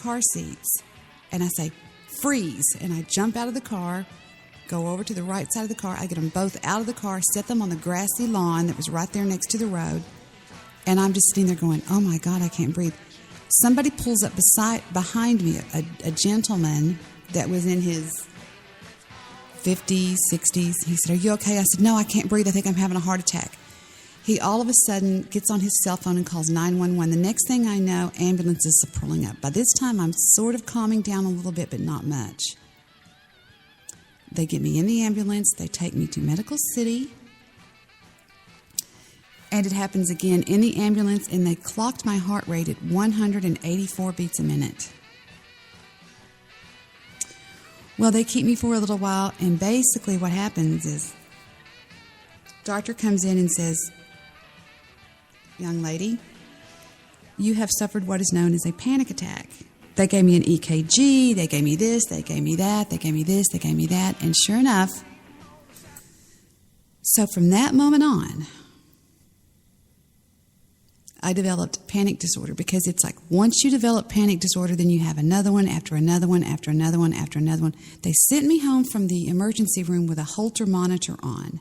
car seats. And I say, freeze. And I jump out of the car, go over to the right side of the car. I get them both out of the car, set them on the grassy lawn that was right there next to the road. And I'm just sitting there going, oh my God, I can't breathe. Somebody pulls up behind me, a gentleman that was in his 50s, 60s. He said, are you okay? I said, no, I can't breathe. I think I'm having a heart attack. He all of a sudden gets on his cell phone and calls 911. The next thing I know, ambulances are pulling up. By this time, I'm sort of calming down a little bit, but not much. They get me in the ambulance. They take me to Medical City. And it happens again in the ambulance, and they clocked my heart rate at 184 beats a minute. Well, they keep me for a little while, and basically what happens is doctor comes in and says, young lady, you have suffered what is known as a panic attack. They gave me an EKG, they gave me this, they gave me that, they gave me this, they gave me that, and sure enough, so from that moment on, I developed panic disorder, because it's like once you develop panic disorder, then you have another one after another one after another one after another one. They sent me home from the emergency room with a Holter monitor on.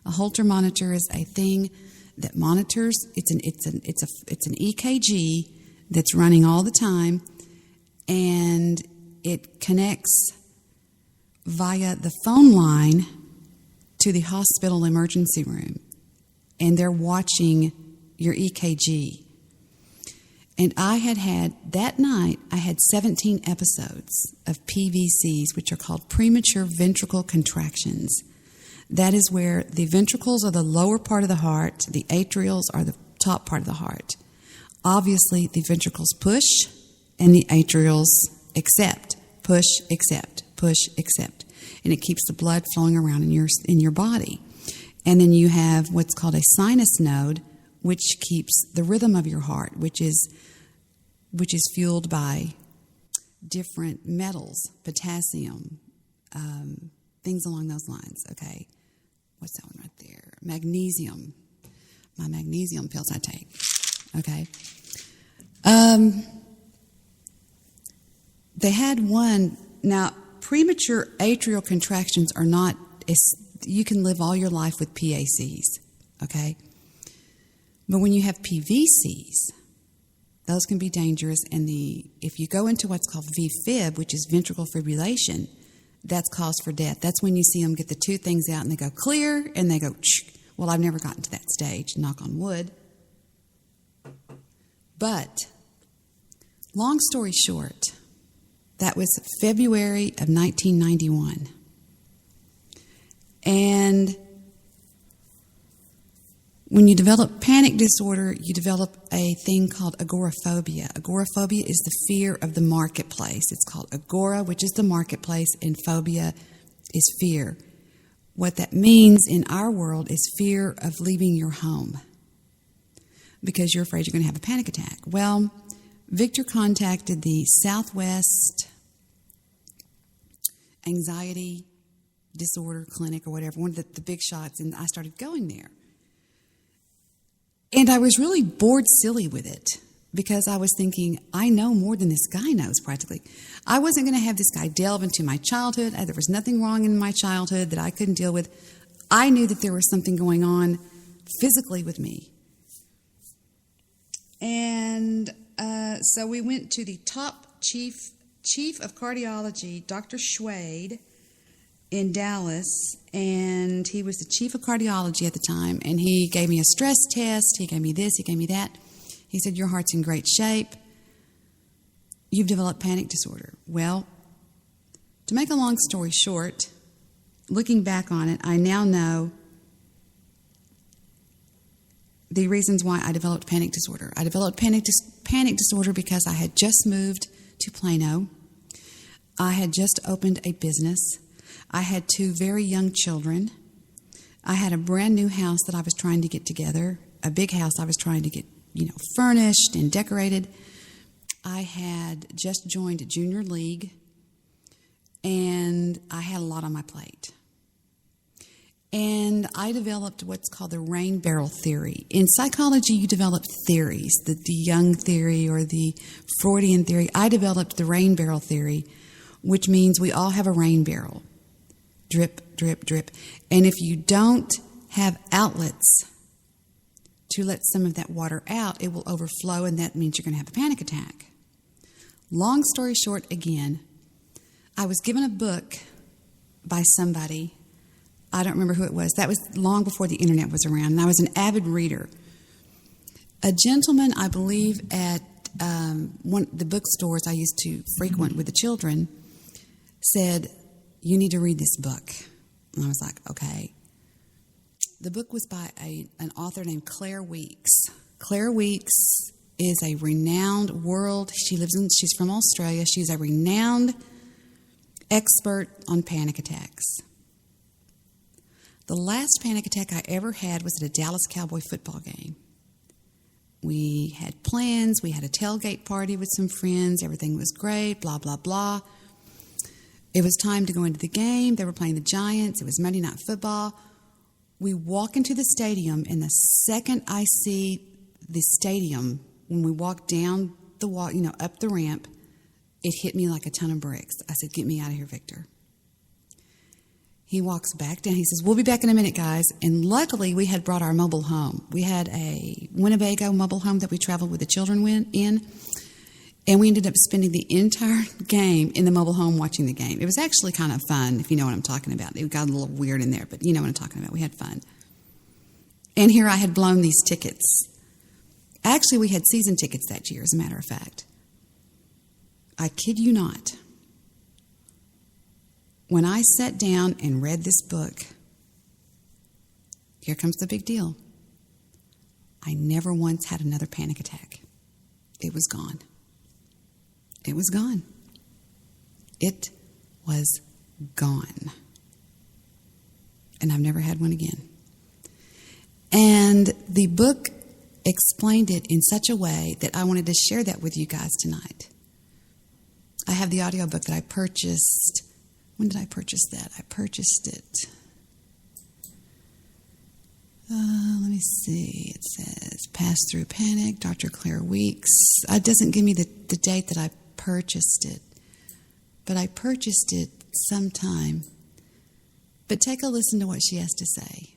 A Holter monitor is a thing that monitors. It's an EKG that's running all the time, and it connects via the phone line to the hospital emergency room, and they're watching your EKG. And that night, I had 17 episodes of PVCs, which are called premature ventricle contractions. That is where the ventricles are the lower part of the heart, the atrials are the top part of the heart. Obviously, the ventricles push, and the atrials accept. Push, accept, push, accept. And it keeps the blood flowing around in your body. And then you have what's called a sinus node, which keeps the rhythm of your heart, which is fueled by different metals, potassium, things along those lines. Okay, what's that one right there? Magnesium. My magnesium pills I take. Okay. They had one. Now, premature atrial contractions are not. You can live all your life with PACs. Okay. But when you have PVCs, those can be dangerous. And if you go into what's called VFib, which is ventricle fibrillation, that's cause for death. That's when you see them get the two things out and they go clear and they go, well, I've never gotten to that stage, knock on wood. But long story short, that was February of 1991. And when you develop panic disorder, you develop a thing called agoraphobia. Agoraphobia is the fear of the marketplace. It's called agora, which is the marketplace, and phobia is fear. What that means in our world is fear of leaving your home because you're afraid you're going to have a panic attack. Well, Victor contacted the Southwest Anxiety Disorder Clinic or whatever, one of the big shots, and I started going there. And I was really bored silly with it because I was thinking, I know more than this guy knows practically. I wasn't going to have this guy delve into my childhood. There was nothing wrong in my childhood that I couldn't deal with. I knew that there was something going on physically with me. And so we went to the top chief of cardiology, Dr. Schwade, in Dallas, and he was the chief of cardiology at the time, and he gave me a stress test, he gave me this, he gave me that. He said, your heart's in great shape. You've developed panic disorder. Well, to make a long story short, looking back on it, I now know the reasons why I developed panic disorder. I developed panic disorder because I had just moved to Plano. I had just opened a business. I had 2 very young children. I had a brand new house that I was trying to get together, a big house I was trying to get, furnished and decorated. I had just joined a junior league, and I had a lot on my plate. And I developed what's called the rain barrel theory. In psychology, you develop theories, the Jung theory or the Freudian theory. I developed the rain barrel theory, which means we all have a rain barrel. Drip, drip, drip. And if you don't have outlets to let some of that water out, it will overflow, and that means you're going to have a panic attack. Long story short, again, I was given a book by somebody. I don't remember who it was. That was long before the internet was around, and I was an avid reader. A gentleman, I believe, at one of the bookstores I used to frequent with the children said, "You need to read this book." And I was like, okay. The book was by an author named Claire Weeks. Claire Weeks is a renowned she's from Australia. She's a renowned expert on panic attacks. The last panic attack I ever had was at a Dallas Cowboy football game. We had plans. We had a tailgate party with some friends. Everything was great, blah, blah, blah. It was time to go into the game. They were playing the Giants. It was Monday Night Football. We walk into the stadium, and the second I see the stadium, when we walk down the walk, up the ramp, it hit me like a ton of bricks. I said, "Get me out of here, Victor." He walks back down. He says, "We'll be back in a minute, guys." And luckily, we had brought our mobile home. We had a Winnebago mobile home that we traveled with the children in. And we ended up spending the entire game in the mobile home watching the game. It was actually kind of fun, if you know what I'm talking about. It got a little weird in there, but you know what I'm talking about. We had fun. And here I had blown these tickets. Actually, we had season tickets that year, as a matter of fact. I kid you not. When I sat down and read this book, here comes the big deal. I never once had another panic attack. It was gone. It was gone. It was gone. And I've never had one again. And the book explained it in such a way that I wanted to share that with you guys tonight. I have the audiobook that I purchased. When did I purchase that? I purchased it. Let me see. It says Pass Through Panic, Dr. Claire Weeks. It doesn't give me the date that I purchased it, but I purchased it sometime. But take a listen to what she has to say.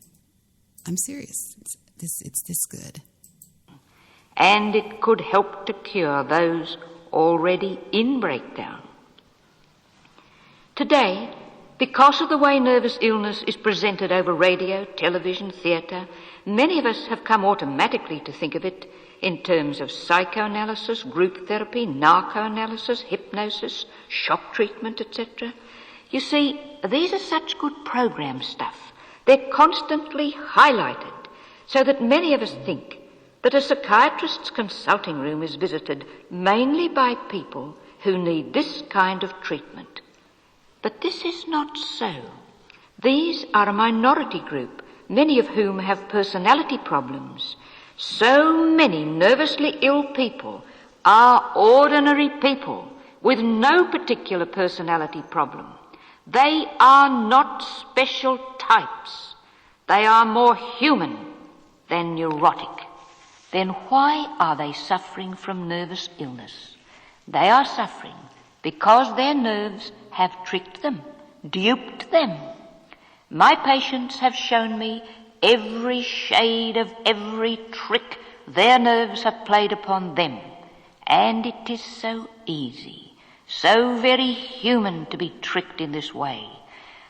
I'm serious. It's this good. And it could help to cure those already in breakdown. Today, because of the way nervous illness is presented over radio, television, theatre, many of us have come automatically to think of it in terms of psychoanalysis, group therapy, narcoanalysis, hypnosis, shock treatment, etc. You see, these are such good program stuff. They're constantly highlighted so that many of us think that a psychiatrist's consulting room is visited mainly by people who need this kind of treatment. But this is not so. These are a minority group, many of whom have personality problems. So many nervously ill people are ordinary people with no particular personality problem. They are not special types. They are more human than neurotic. Then why are they suffering from nervous illness? They are suffering because their nerves have tricked them, duped them. My patients have shown me every shade of every trick their nerves have played upon them. And it is so easy, so very human to be tricked in this way,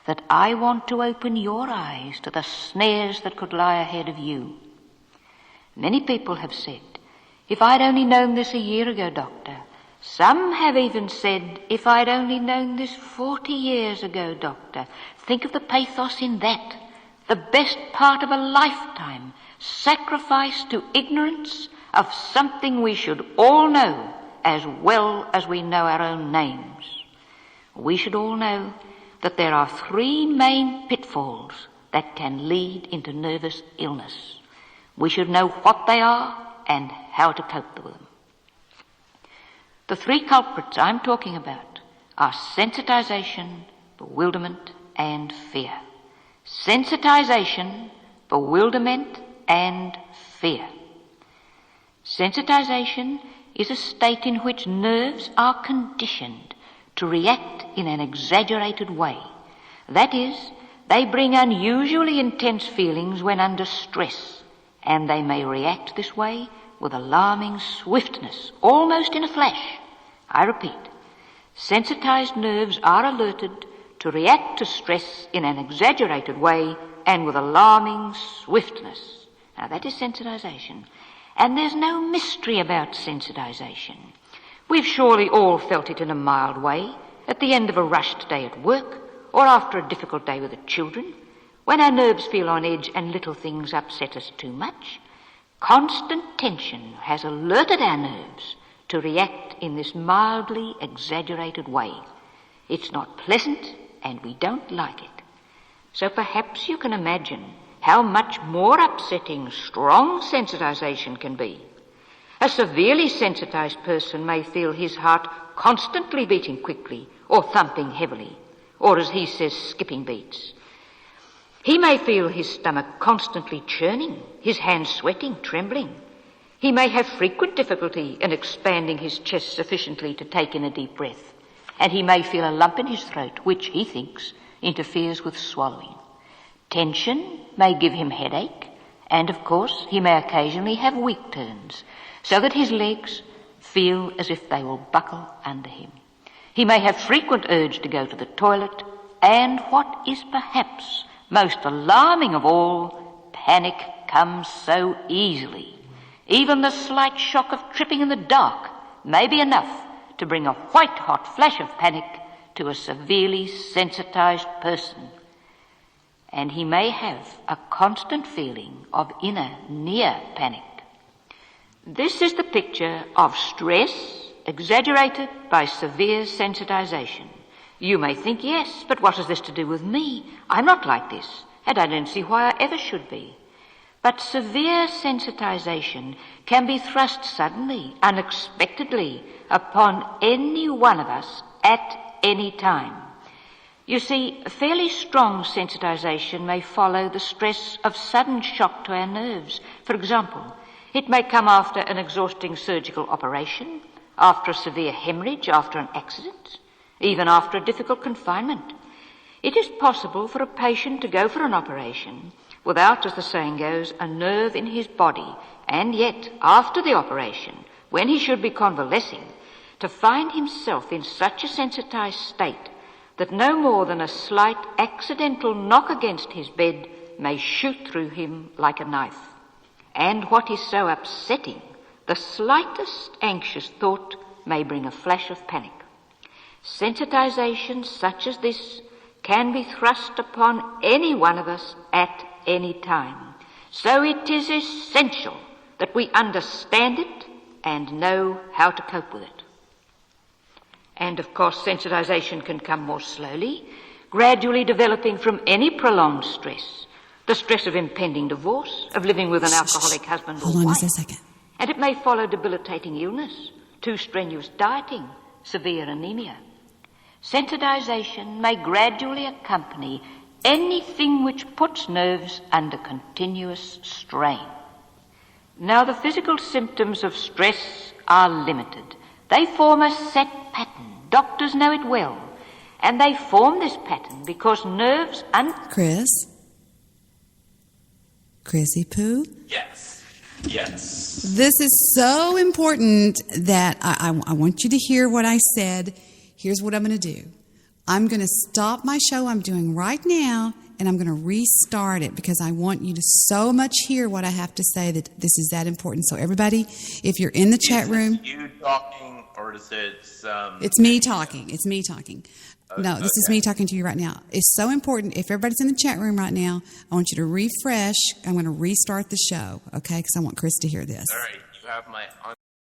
that I want to open your eyes to the snares that could lie ahead of you. Many people have said, "If I'd only known this a year ago, doctor." Some have even said, "If I'd only known this 40 years ago, doctor." Think of the pathos in that. The best part of a lifetime sacrificed to ignorance of something we should all know as well as we know our own names. We should all know that there are 3 main pitfalls that can lead into nervous illness. We should know what they are and how to cope with them. The 3 culprits I'm talking about are sensitization, bewilderment, and fear. sensitization, bewilderment, and fear. Sensitization is a state in which nerves are conditioned to react in an exaggerated way. That is, they bring unusually intense feelings when under stress, and they may react this way with alarming swiftness, almost in a flash. I repeat, sensitized nerves are alerted to react to stress in an exaggerated way and with alarming swiftness. Now that is sensitization. And there's no mystery about sensitization. We've surely all felt it in a mild way at the end of a rushed day at work or after a difficult day with the children, when our nerves feel on edge and little things upset us too much. Constant tension has alerted our nerves to react in this mildly exaggerated way. It's not pleasant and we don't like it. So perhaps you can imagine how much more upsetting strong sensitization can be. A severely sensitized person may feel his heart constantly beating quickly or thumping heavily, or as he says, skipping beats. He may feel his stomach constantly churning, his hands sweating, trembling. He may have frequent difficulty in expanding his chest sufficiently to take in a deep breath, and he may feel a lump in his throat, which he thinks interferes with swallowing. Tension may give him headache, and of course he may occasionally have weak turns, so that his legs feel as if they will buckle under him. He may have frequent urge to go to the toilet, and what is perhaps most alarming of all, panic comes so easily. Even the slight shock of tripping in the dark may be enough to bring a white-hot flash of panic to a severely sensitized person. And he may have a constant feeling of inner near panic. This is the picture of stress exaggerated by severe sensitization. You may think, yes, but what has this to do with me? I'm not like this, and I don't see why I ever should be. But severe sensitization can be thrust suddenly, unexpectedly, upon any one of us at any time. You see, fairly strong sensitization may follow the stress of sudden shock to our nerves. For example, it may come after an exhausting surgical operation, after a severe hemorrhage, after an accident, even after a difficult confinement. It is possible for a patient to go for an operation without, as the saying goes, a nerve in his body, and yet, after the operation, when he should be convalescing, to find himself in such a sensitized state that no more than a slight accidental knock against his bed may shoot through him like a knife. And what is so upsetting, the slightest anxious thought may bring a flash of panic. Sensitization such as this can be thrust upon any one of us at any time. So it is essential that we understand it and know how to cope with it. And of course, sensitization can come more slowly, gradually developing from any prolonged stress. The stress of impending divorce, of living with an alcoholic husband or wife. Hold on just a second. And it may follow debilitating illness, too strenuous dieting, severe anemia. Sensitization may gradually accompany anything which puts nerves under continuous strain. Now, the physical symptoms of stress are limited. They form a set pattern. Doctors know it well. And they form this pattern because nerves... Chrissy Poo? Yes. This is so important that I want you to hear what I said. Here's what I'm going to do. I'm going to stop my show I'm doing right now, and I'm going to restart it because I want you to so much hear what I have to say that this is that important. So everybody, if you're in the chat room... Is you talking, or is it... It's me talking. It's me talking. No, this is me talking to you right now. It's so important. If everybody's in the chat room right now, I want you to refresh. I'm going to restart the show, okay? Because I want Chris to hear this. All right, you have my...